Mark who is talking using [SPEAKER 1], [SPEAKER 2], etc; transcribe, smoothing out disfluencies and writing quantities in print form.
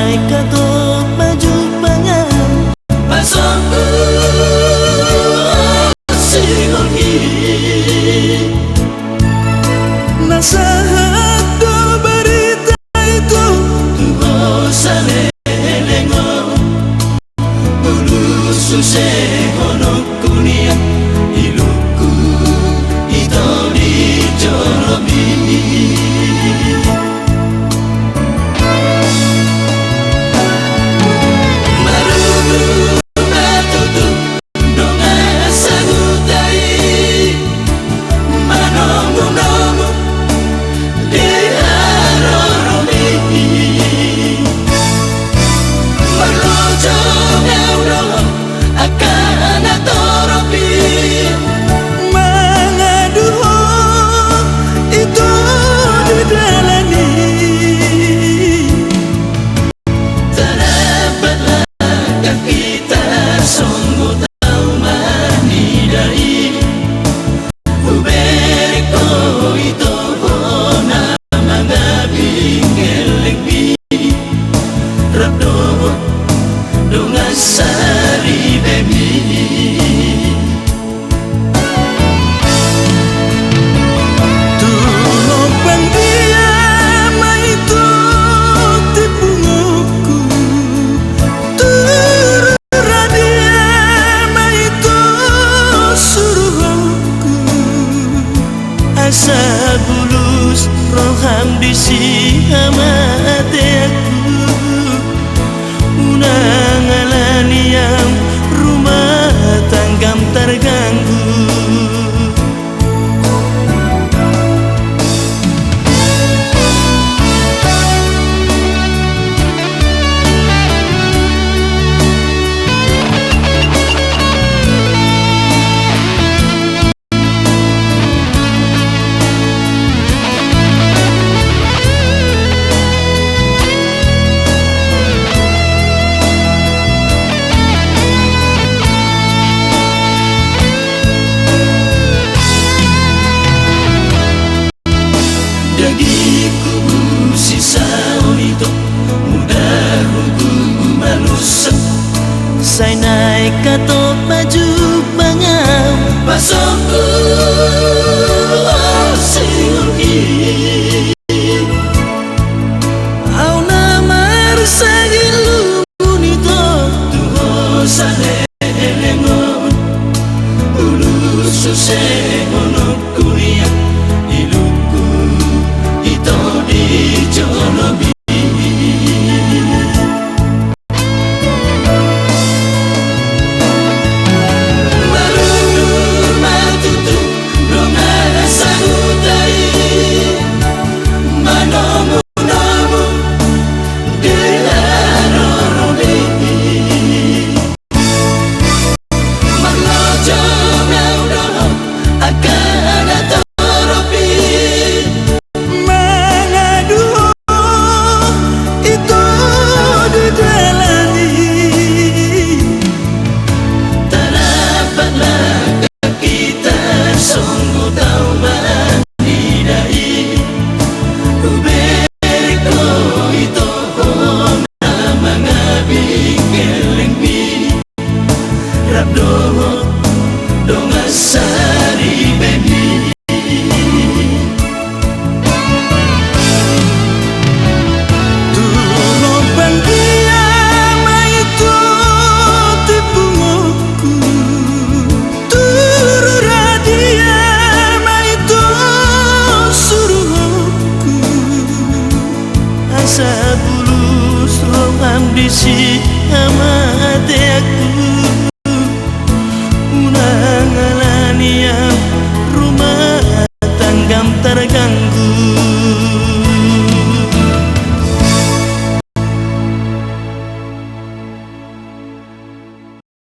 [SPEAKER 1] naik kato maju pangan pasangku singongi nasahat do berita itu tuho sane lengo bulu susah ono kunia iluku itu di jorobi Sari baby tulopang dia maitu tipu nguku turura dia maitu suruhku asa bulus roham bisi amate aku unangalani yang rumah tanggam terganggu dagiku sisa itu mudah rugu manusia saya naik kato maju bangam pasangku singongi au namar sagilu bunito tuho sane lengon ulu susah ono kuria iluku itu di jolobi marunur matutu donga sahutai manomu namu dilarorobi maglojo ngaudono akan atorobi donga sari baby tulopang dia maitu tipu nguku turura dia maitu suruhku asa bulus roham bisi amate aku unangalani yang rumah tanggam terganggu